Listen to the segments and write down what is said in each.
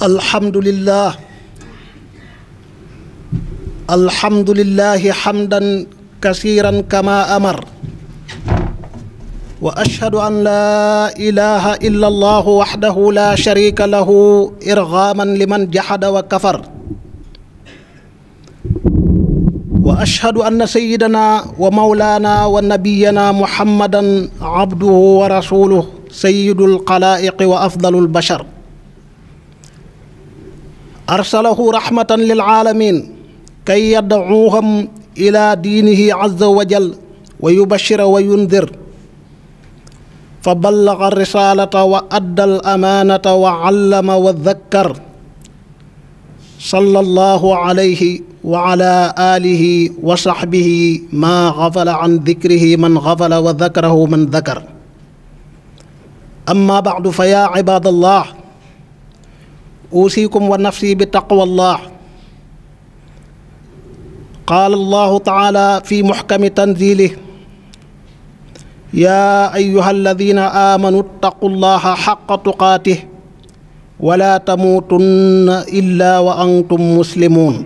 alhamdulillah hamdan kasiran kama amar wa ashhadu an la ilaha illa allah wahdahu la sharika lahu irghaman liman jahada wa kafar wa ashhadu anna sayyidana wa mawlana wa nabiyyana muhammadan abduhu wa rasuluhu sayyidul khalaiqi wa afdalul bashar arsalahu rahmatan lil alamin kay yad'uuhum ila diinihi azza wa jal wa yubashshira wa yundhir fa ballagha risalata wa adda al amanata wa allama wa dhakkar sallallahu alayhi wa ala alihi wa sahbihi ma ghafala an dhikrihi man ghafala wa dhakarahu man dhakar amma ba'du fa ya ibadallah أوصيكم ونفسي بتقوى الله قال الله تعالى في محكم تنزيله يا أيها الذين آمنوا اتقوا الله حق تقاته ولا تموتن إلا وأنتم مسلمون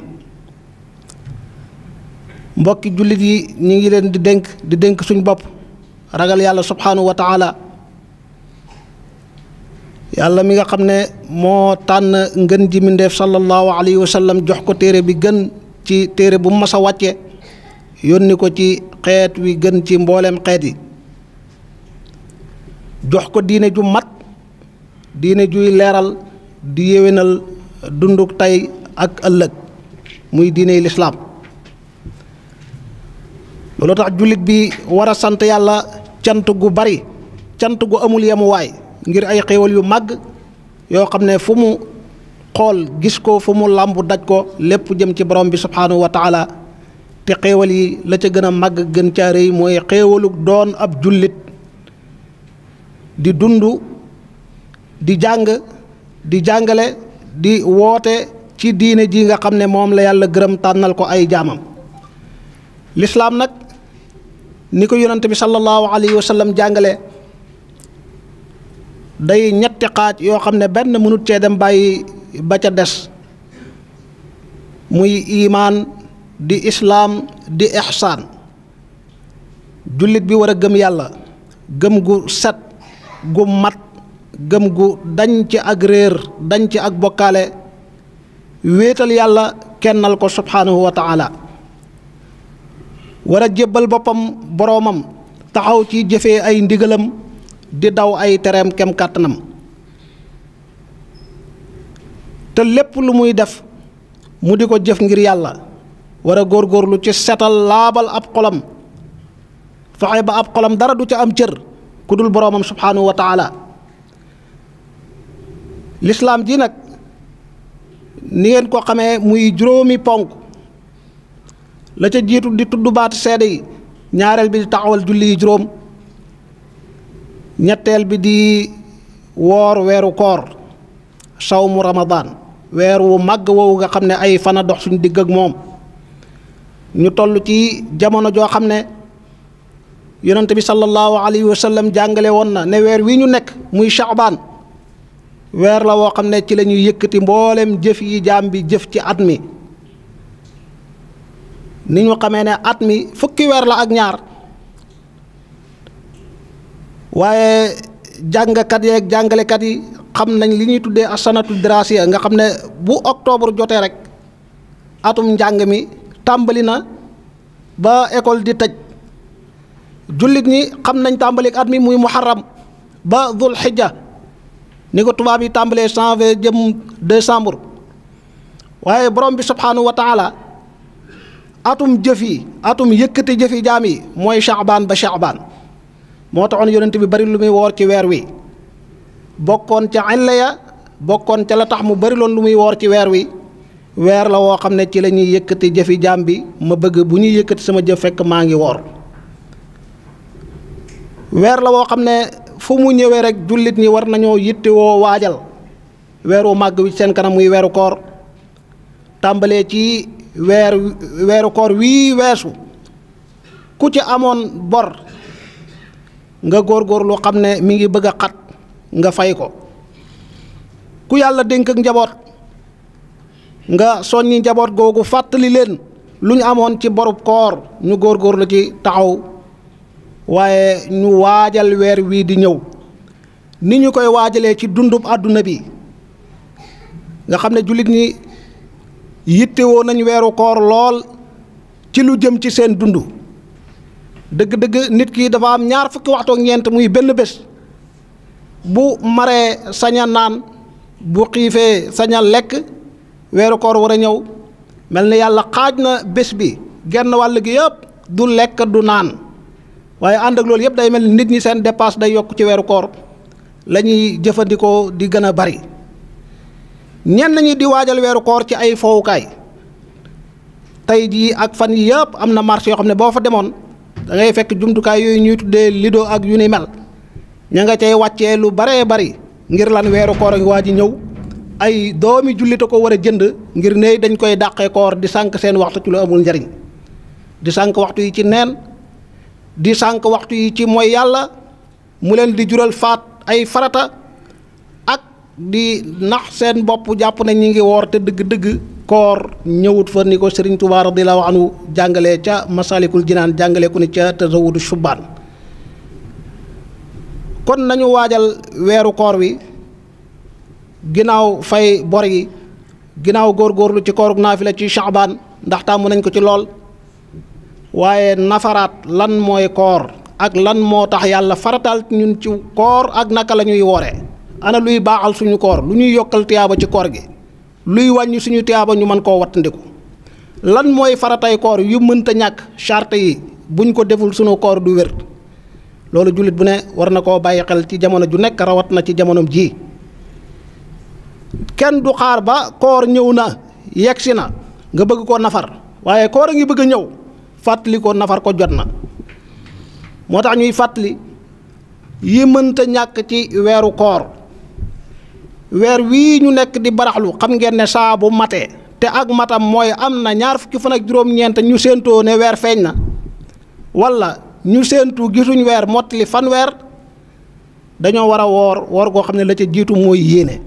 mbokki jullit yi ñi ngi leen di dénk suñ bopp ragal yàlla subhanahu wa taala yàlla mi nga xam ne moo tànn ngën ji mindeef sallallahu alayhi wa sallam jox ko téere bi gën ci téere bu mas a wàcce yónni ko ci xeet wi gën ci mbooleem xeet yi jox ko diine ju mat diine juy leeral di yéwénal dunduk tey ak ëllëg muy diine lislaam loolu tax jullit bi war a sant yàlla cant gu bari cant gu amul yemuwaay ngir ay xéewal yu màgg yoo xam ne fu mu xool gis ko fu mu làmb daj ko lépp jëm ci borom bi subhaanahu wa taala te xéewal yi la ca gën a màgg gën caa rëy mooy xéewalu doon ab jullit di dund di jàng di jàngale di woote ci diine ji nga xam ne moom la yàlla gërëm tànnal ko ay jaamam lislaam nag ni ko yonante bi sallallahu alayhi wa sallam jàngale day ñetti xaaj yoo xam ne benn mënut cee dem bàyyi ba ca des muy imaan di islaam di ihsaan jullit bi war a gëm yàlla gëm gu set gu mat gëm gu dañ ci ak réer dañ ci ak bokkaale wéetal yàlla kennal ko subhaanahu wa taala war a jébbal boppam boroomam taxaw ci jëfee ay ndigalam di daw ay tereem kem kàttanam te lépp lu muy def mu di ko jëf ngir yàlla war a góorgóorlu ci setal laabal ab xolam fexe ba ab xolam dara du ca am cër ku dul boroomam subhaanahu wa taala lislaam ji nag ni ngeen ko xamee muy juróomi ponk la ca jiitu di tudd baati seede yi ñaareel bi di taxawal julli yi juróom ñetteel bi di woor weeru koor sawmu ramadaan weer wu màgg woowu nga xam ne ay fana dox suñu digg ak moom ñu toll ci jamono joo xam ne yonent bi sallallahu alayhi wa sallam jàngale woon na ne weer wi ñu nekk muy Shaabaan weer la woo xam ne ci la ñuy yëkkati mboolem jëf yi jaam bi jëf ci at mi ni ñu xamee ne at mi fukki weer la ak ñaar waaye jàngkat yeeg jàngalekat yi xam nañ li ñuy tuddee asanatu dirasiya nga xam ne bu octobre jotee rek atum njàng mi tàmbali na ba école di tëj jullit ñi xam nañ tàmbali at mi muy muharram ba dul xijja ni ko tubaab yi tàmbalee janvier jëm décembre waaye borom bi subhanahu wa taala atum jëf yi atum yëkkati jëfi jaam yi mooy Shaabaan ba Shaabaan moo taxoon yonent bi bari lu muy woor ci weer wi bokkoon ca illa ya bokkoon ca la tax mu bari loon lu muy woor ci weer wi weer la woo xam ne ci la ñuy yëkkati jëfi jaam bi ma bëgg bu ñuy yëkkati sama jëf fekk maa ngi woor weer la woo xam ne fu mu ñëwee rek jullit ñi war nañoo yittewoo waajal weeru màgg wi seen kanam muy weeru koor tàmbalee ci weeru koor wii weesu ku ci amoon bor nga góorgóorlu xam ne mi ngi bëgg a xat nga fay ko ku yàlla dénk ak njaboot nga soññi njaboot googu fàttali leen lu ñu amoon ci borub koor ñu góorgóorlu ci taxaw waaye ñu waajal weer wii di ñëw ni ñu koy waajalee ci dundub àdduna bi nga xam ne jullit ñi yittewoo nañ weeru koor lool ci lu jëm ci seen dund dëgg-dëgg nit ki dafa am ñaar fukki waxtu ak ñeent muy benn bés bu maree sañ a naan bu xiifee sañ a lekk weeru koor war a ñëw mel ni yàlla xaaj na bés bi genn wàll gi yëpp du lekk du naan waaye ànd ak loolu yëpp day mel ni nit ñi seen dépasse day yokk ci weeru koor la ñuy jëfandikoo di gën a bari ñenn ñi di waajal weeru koor ci ay fowukaay tey jii ak fan yi yëpp am na marché yoo xam ne boo fa demoon da ngay fekk jumtukaay yooyu ñuy tuddee lido ak yu ni mel ña nga cay wàccee lu baree bari ngir lan weeru koor a ngi waa ji ñëw ay doomi jullit a ko war a jënd ngir ne dañ koy dàqee koor di sànq seen waxtu ci lu amul njariñ di sànq waxtu yi ci neen di sànq waxtu yi ci mooy yàlla mu leen di jural faat ay farata ak di nax seen bopp jàpp na ñi ngi woor te dëgg-dëgg koor ñëwut fa ni ko Sëriñ Tuubaa radiyallaahu anhu jàngale ca Masaalikul Jinaan jàngale ku ne ca Tazawudu Shubbaan kon nañu waajal weeru koor wi ginnaaw fay bor yi ginnaaw góorgóorlu ci koorug naafila ci Shaabaan ndax tàmm nañ ko ci lool waaye nafaraat lan mooy koor ak lan moo tax yàlla farataal ñun ci koor ak naka la ñuy wooree ana luy baaxal suñu koor lu ñuy yokkal tiyaaba ci koor gi luy wàññi suñu tiyaaba ñu mën koo wattandiku lan mooy faratay koor yu mënta ñàkk charte yi buñ ko deful suñu koor du wér loolu jullit bu ne war na koo bàyyi xel ci jamono ju nekk rawat na ci jamonom ji kenn du xaar ba koor ñëw na yegsi na nga bëgg koo nafar waaye koor a ngi bëgg a ñëw fàttali ko nafar ko jot na moo tax ñuy fàttali yi mënta ñàkk ci weeru koor weer wii ñu nekk di baraxlu xam ngeen ne saa bu matee te ak matam mooy am na ñaar fukki fan ak juróom-ñeent ñu séentoo ne weer feeñ na walla ñu séentu gisuñ weer mottali fan weer dañoo war a woor goo xam ne la ca jiitu mooy yéene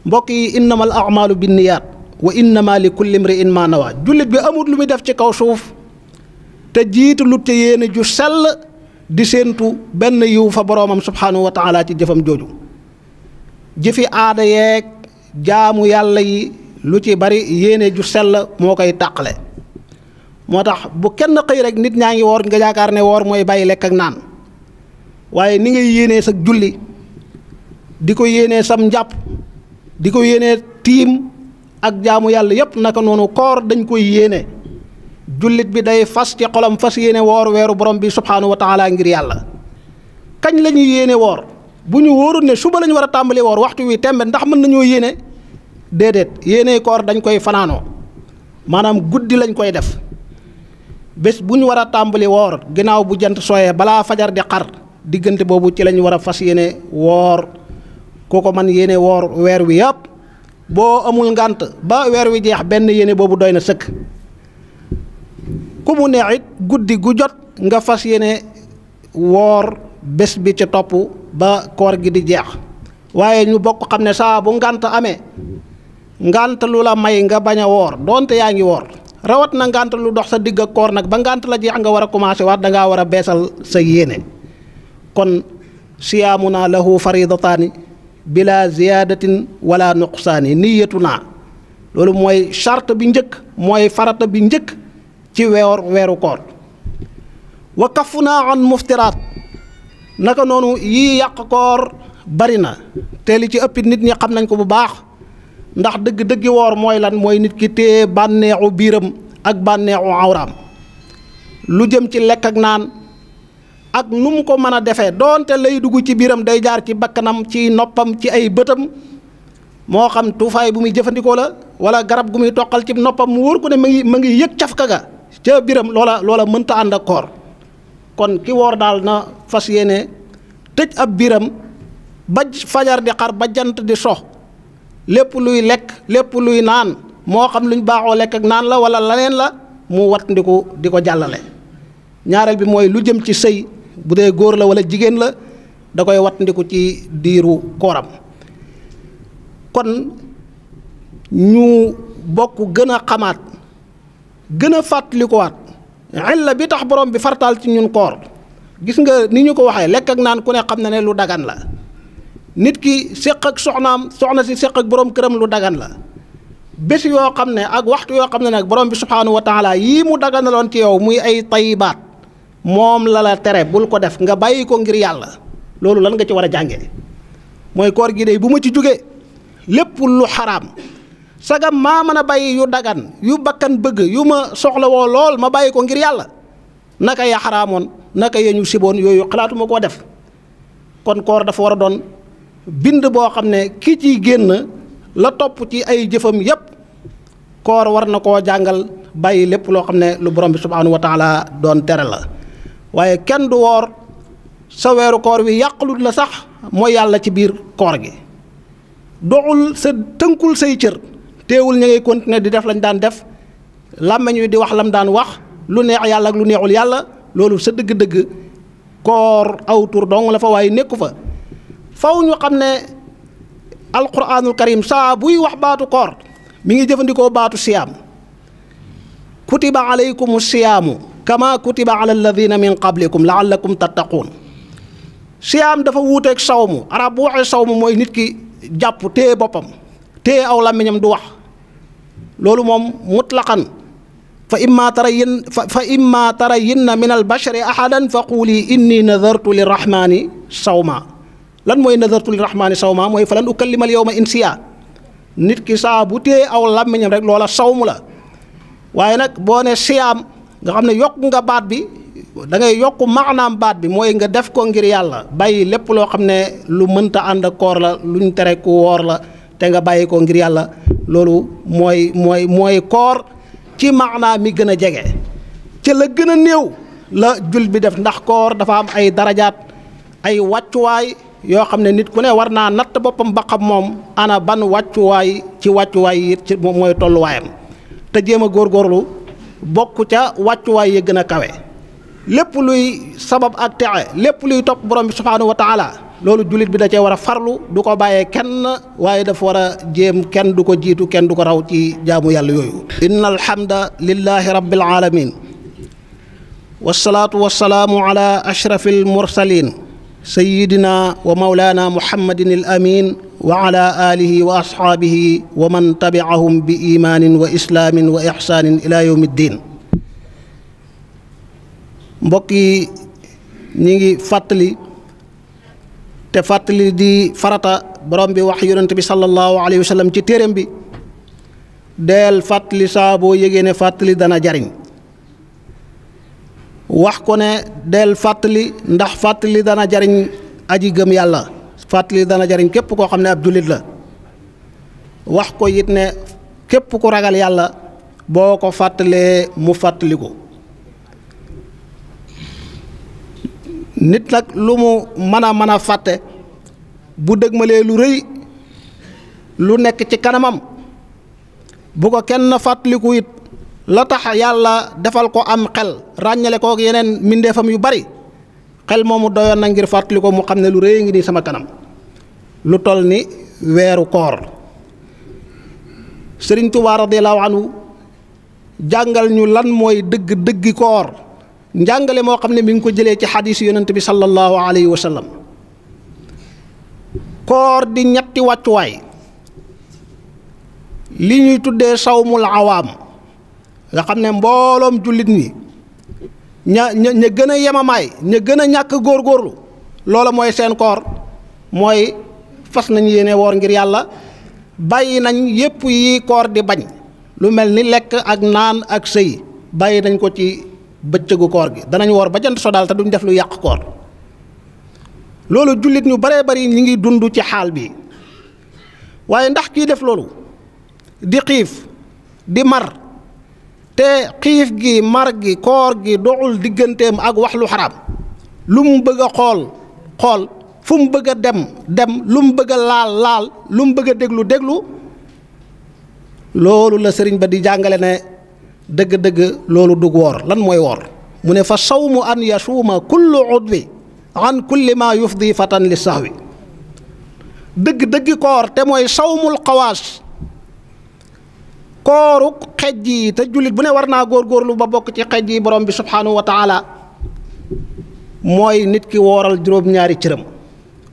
mbokk yi innamal a'maalu binniyaat wa innama li kulli imri'in ma nawa jullit bi amul lu muy def ci kaw suuf te jiitu lu te yéene ju sell di séentu benn yiw fa boroomam subhaanahu wa taala ci jëfam jooju jëfi aada yeeg jaamu yàlla yi lu ci bari yéene ju sell moo koy tàqale moo tax bu kenn xëy rek nit ñaa ngi woor nga yaakaar ne woor mooy bàyyi lekk ak naan waaye ni ngay yéenee sa julli di ko yéenee sam njàpp di ko yéenee tiim ak jaamu yàlla yépp naka noonu koor dañ koy yéene jullit bi day fas ci xolam fas yéene woor weeru borom bi subhaanahu wa taala ngir yàlla kañ la ñuy yéene woor bu ñu wóorul ne suba la ñu war a tàmbali woor waxtu wi tembe ndax mën nañoo yéene déedéet yéene koor dañ koy fanaanoo maanaam guddi lañ koy def bés bu ñu war a tàmbali woor ginnaaw bu jant sooyee balaa fajar di xar diggante boobu ci lañ war a fas yéene woor kooko man yéene woor weer wi yëpp boo amul ngànt ba weer wi jeex benn yéene boobu doy na sëkk ku mu neex it guddi gu jot nga fas yéene woor bés bi ci topp ba koor gi di jeex waaye ñu bokk xam ne saa bu ngànt amee ngànt lu la may nga bañ a woor doonte yaa ngi woor rawat na ngànt lu dox sa digg ak koor nag ba ngànt la jeex nga war a commencé waat da ngaa war a beesal sa yéene kon siyaamuna lahu faridataani bila ziyaadatin wala nuqsaani niyatuna loolu mooy charte bi njëkk mooy farata bi njëkk ci weeru koor wa kafuna an muftiraat naka noonu yii yàq koor bari na te li ci ëppit nit ñi xam nañ ko bu baax ndax dëgg-dëggi woor mooy lan mooy nit ki téye bànneexu biiram ak bànneexu awraam lu jëm ci lekk ak naan ak nu mu ko mën a defee doonte lay dugg ci biiram day jaar ci bakkanam ci noppam ci ay bëtam moo xam tuufaay bu muy jëfandikoo la wala garab gu muy toqal ci noppam mu wóor ko ne ma ngi yëg cafka ga ca biiram loola mënta ànd ak koor kon ki woor daal na fas yéene tëj ab biiram ba fajar di xar ba jant di so lépp luy lekk lépp luy naan moo xam luñ baaxoo lekk ak naan la wala leneen la mu wat ndiku di ko jàllale ñaareel bi mooy lu jëm ci sëy bu dee góor la wala jigéen la da koy wat ndiku ci diiru kooram kon ñu bokk gën a xamaat gën a fàttalikuwaat illa bi tax borom bi fartaal ci ñun koor. gis nga ni ñu ko waxee lekk ak naan ku ne xam na ne lu dagan la nit ki séq ak soxna si séq ak borom këram lu dagan la bés yoo xam ne ak waxtu yoo xam ne nag borom bi subhaanahu wa taala yii mu daganaloon ci yow muy ay tayibaat moom la tere bul ko def nga bàyyi ko ngir yàlla. loolu lan nga ci war a jànge mooy koor gi day bu ma ci jógee lépp lu xaraam sagam maa mën a bàyyi yu dagan yu bakkan bëgg yu ma soxla woo lool ma bàyyi ko ngir yàlla naka ya xaraamoon naka ya ñu siboon yooyu xalaatuma koo def. kon koor dafa war a doon bind boo xam ne ki ciy génn la topp ci ay jëfam yépp koor war na koo jàngal bàyyi lépp loo xam ne lu borom bi subhaanahu wa taala doon tere la. waaye kenn du woor sa weeru koor wi yàqalut la sax mooy yàlla ci biir koor gi doxul sa tënkul say cër teewul ña ngay continuer di def lañ daan def làmmeñ wi di wax lam daan wax lu neex yàlla ak lu neexul yàlla loolu sa dëgg-dëgg koor aw tur dong la fa waaye nekku fa. faw ñu xam ne alquranul karim saa buy wax baatu koor mi ngi jëfandikoo baatu siyaam kutiba alaykumu siyaamu kama kutiba ala alladina min qablikum laallakum tattaquun. siyaam dafa wuuteeg sawmu arab bu waxee sawmu mooy nit ki jàpp téye boppam téye aw làmmiñam du wax loolu moom mutlaqan fa imma tarayinna min albashari ahadan fa quuli inni nadartu lirrahmani sawma. lan mooy nadartu lirrahmani sawma mooy falan ukallima al yawma insiya. nit ki saa bu téye aw làmmiñam rek loola sawmu la waaye nag boo ne siyaam nga xam ne yokk nga baat bi da ngay yokk maanaam baat bi mooy nga def ko ngir yàlla bàyyi lépp loo xam ne lu mënta ànd ak koor la luñ tere ku woor la te nga bàyyi ko ngir yàlla loolu mooy koor ci maanaam mi gën a jege ca la gën a néew la jul bi def ndax koor dafa am ay darajaat ay wàccuwaay yoo xam ne nit ku ne war naa natt boppam ba xam moom ana ban wàccuwaay ci wàccuwaay yi ci moom mooy tolluwaayam te jéem a góorgóorlu bokk ca wàccuwaay yi gën a kawe. lépp luy sabab ak texe lépp luy topp borom bi subhaanahu wa taala loolu jullit bi da cee war a farlu du ko bàyyee kenn waaye dafa war a jéem kenn du ko jiitu kenn du ko raw ci jaamu yàlla yooyu. inna alhamda lillahi rabbil alamin wasalaatu wasalaamu ala ashrafil mursalin sayyidina wa mawlana muhammadin al amin wa ala alihi wa ashaabihi wa man tabi'ahum bi imaanin wa islaamin wa ihsaanin ila yawmi ddin. mbokk yi ñi ngi fàttali te fàttali di farata borom bi wax yonent bi sallallahu alayhi wa sallam ci téeréem bi deel fàttali saa boo yégée ne fàttali dana jariñ wax ko ne deel fàttali ndax fàttali dana jariñ aji gëm yàlla fàttali dana jariñ képp koo xam ne ab jullit la wax ko it ne képp ku ragal yàlla boo ko fàttalee mu fàttali ko. nit nag lu mu mën a fàtte bu dëgmalee lu rëy lu nekk ci kanamam bu ko kenn fàttaliku it la tax yàlla defal ko am xel ràññale ko ak yeneen mbindeefam yu bari xel moomu doyoon na ngir fàttali ko mu xam ne lu rëy ngi nii sama kanam lu toll ni weeru koor. Sëriñ Tuubaa radiyallaahu anhu jàngal ñu lan mooy dëggi koor njàngale moo xam ne mi ngi ko jëlee ci xadiis yonent bi sallallahu alayhi wa sallam. koor di ñetti wàccuwaay li ñuy tuddee sawmul awaam nga xam ne mbooloom jullit ñi ña gën a yemamaay ña gën a ñàkk góorgóorlu loola mooy seen koor mooy fas nañ yéene woor ngir yàlla bàyyi nañ yépp yi koor di bañ lu mel ni lekk ak naan ak sëy bàyyi nañ ko ci bëccëgu koor gi danañ woor ba jant so daal te duñ def lu yàq koor. loolu jullit ñu baree bari ñi ngi dund ci xaal bi waaye ndax kii def loolu di xiif di mar te xiif gi mar gi koor gi doxul digganteem ak wax lu xaraam lu mu bëgg a xool fu mu bëgg a dem lu mu bëgg a laal lu mu bëgg a déglu loolu la sëriñ ba di jàngale ne dëgg-dëgg loolu dug woor lan mooy woor mu ne fa sawmu an yasuuma kullu udwi an kulli ma yufdi fatan li sahwi dëgg-dëggi koor te mooy sawmul xawaas kooru xej yi te jullit bu ne war naa góorgóorlu ba bokk ci xej yi borom bi subhanahu wa taala mooy nit ki wooral juróom-ñaari cëram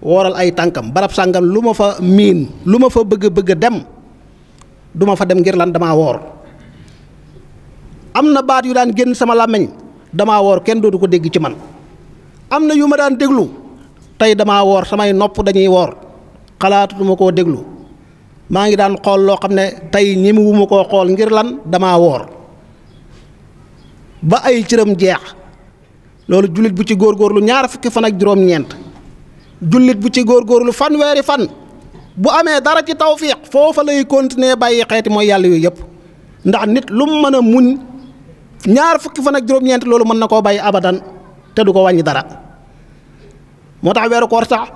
wooral ay tànkam barab sàngam lu ma fa miin lu ma fa bëgg a dem du ma fa dem ngir lan damaa woor am na baat yu daan génn sama làmmiñ damaa woor kenn dootu ko dégg ci man am na yu ma daan déglu tey damaa woor samay nopp dañuy woor xalaatutuma koo déglu maa ngi daan xool loo xam ne tey ñemewuma koo xool ngir lan damaa woor ba ay cëram jeex loolu jullit bu ci góorgóorlu ñaar fukki fan ak juróom-ñeent jullit bu ci góorgóorlu fanweeri fan bu amee dara ci tawfiq foofa lay continuer bàyyi xeeti mooy yàlla yooyu yëpp ndax nit lu mu mën a muñ ñaar fukki fan ak juróom-ñeent loolu mën na koo bàyyi abadan te du ko wàññi dara moo tax weeru koor sax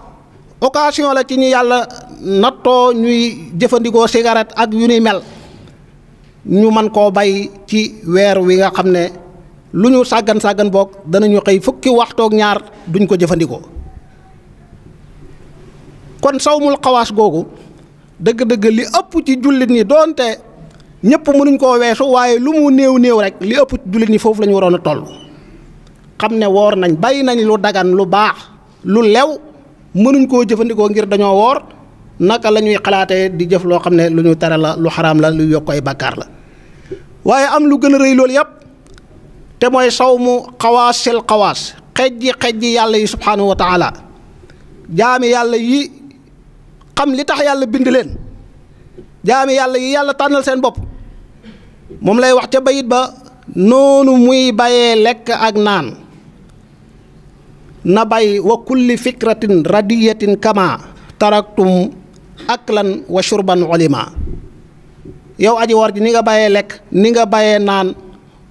occasion la ci ñu yàlla nattoo ñuy jëfandikoo cigarette ak yu ni mel ñu mën koo bàyyi ci weer wi nga xam ne lu ñu sàggan boog danañu xëy fukki waxtoog ñaar duñ ko jëfandikoo kon sawmul xawaas googu dëgg-dëgg li ëpp ci jullit ñi doonte ñëpp mënuñ koo weesu waaye lu mu néew rek li ëpp ci jullit ñi foofu la ñu waroon a toll xam ne woor nañ bàyyi nañ lu dagan lu baax lu lew mënuñ koo jëfandikoo ngir dañoo woor naka la ñuy xalaatee di jëf loo xam ne lu ñu tere la lu xaraam la lu yokk ay bàkkaar la waaye am lu gën a rëy loolu yëpp te mooy sawmu xawaasil xawaas xejji yàlla yi subhaanahu wa taala jaami yàlla yi xam li tax yàlla bind leen jaami yàlla yi yàlla tànnal seen bopp moom lay wax ca bayit ba noonu muy bayee lekk ak naan na bay wa kulli fikratin radiyatin kama taraktum aklan wa shurban ulima yow aji war ji ni nga bayee lekk ni nga bayee naan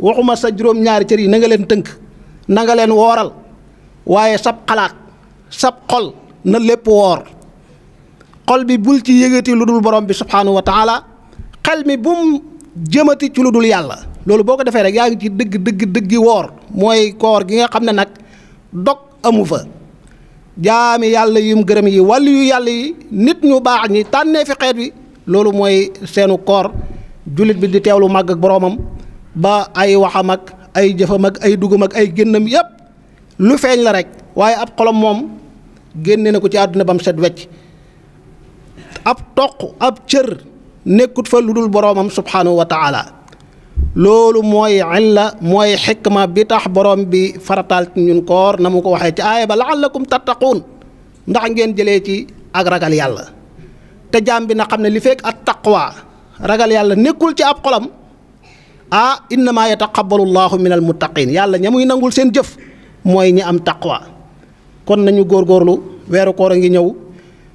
waxuma sa juróom-ñaari cër yi na nga leen tënk na nga leen wooral waaye sab xalaat sab xol na lépp woor xol bi bul ci yëgati lu dul borom bi subhanahu wa taala xel mi bum jëmati ci lu dul yàlla loolu boo ko defee rek yaa ngi ci dëggi woor mooy koor gi nga xam ne nag dog amu fa jaami yàlla yum gërëm yi wàllu yu yàlla yi nit ñu baax ñi tànnee fi xeet wi loolu mooy seenu koor jullit bi di teewlu màgg ak boroomam ba ay waxam ak ay jëfam ak ay dugam ak ay génnam yépp lu feeñ la rek waaye ab xolam moom génne na ko ci àdduna ba mu set wecc ab toq ab cër nekkut fa lu dul boroomam subhanahu wa taala loolu mooy illa mooy xikma bi tax borom bi farataal ci ñun koor na mu ko waxee ci aaya ba la'allakum tattaquun ndax ngeen jëlee ci ak ragal yàlla te jaam bi na xam ne li fekk at taqwa ragal yàlla nekkul ci ab xolam innama yataqabbalu llahu min al muttaqin yàlla ña muy nangul seen jëf mooy ñi am taqwa kon nañu góorgóorlu weeru koor a ngi ñëw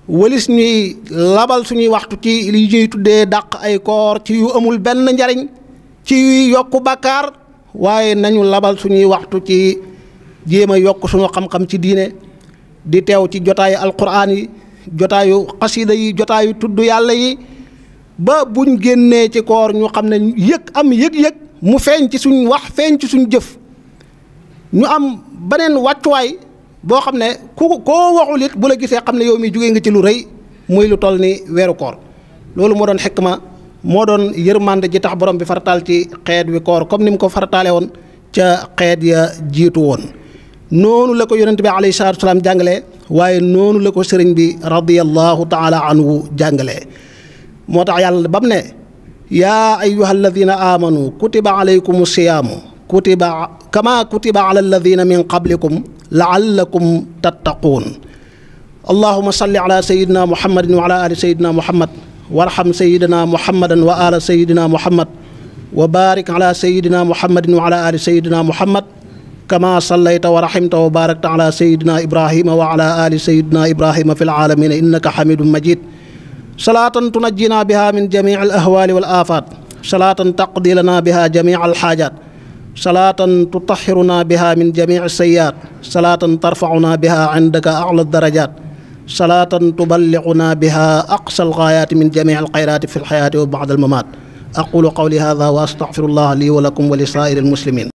wëlis ñuy labal suñuy waxtu ci li ñuy tuddee dàq ay koor ci yu amul benn njariñ ci yuy yokku bàkkaar waaye nañu labal suñuy waxtu ci jéem a yokk suñu xam-xam ci diine di teew ci jotaayu alquran yi jotaayu xasida yi jotaayu tudd yàlla yi ba buñ génnee ci koor ñu xam ne yëg-yëg mu feeñ ci suñ wax feeñ ci suñ jëf ñu am beneen wàccuwaay boo xam ne koo waxul it bu la gisee xam ne yow mi jógee nga ci lu rëy muy lu toll ni weeru koor loolu moo doon xikma moo doon yërmande ji tax borom bi farataal ci xeet wi koor comme ni mu ko farataale woon ca xeet ya jiitu woon noonu la ko yonent bi alayhi salaatu wasalaam jàngalee waaye noonu la ko sëriñ bi radiyallahu taala anhu jàngalee moo tax yàlla ba mu ne yaa ayyuha alladina amanu kutiba alaykum siyaamu kutiba kama kutiba ala alladina min qablikum laallakum tattaquun allahuma salli ala sayidina muhammadin wa ala ali sayidina muhammad warham sayidina muhammadan wa ala sayidina muhammad wa barik ala sayidina muhammadin wa ala ali sayidina muhammad kama sallayta wa rahimta wa barakta ala sayidina ibrahima wa ala ali sayidina ibrahima fi alalamina innaka hamidun majid salaatan tunajjina biha min jamii al ahwali wal afat salaatan taqdi lana biha jamii al hajat salaatan tutahhiruna biha min jamii sayyiat salaatan tarfa'una biha indaka a'la darajat salaatan tuballighuna biha aqsa al-ghayat min jamii al-khayrat fi al-hayati wa ba'da al-mamat aqulu qawli hadha wa astaghfirullah li wa lakum wa li sa'iril muslimin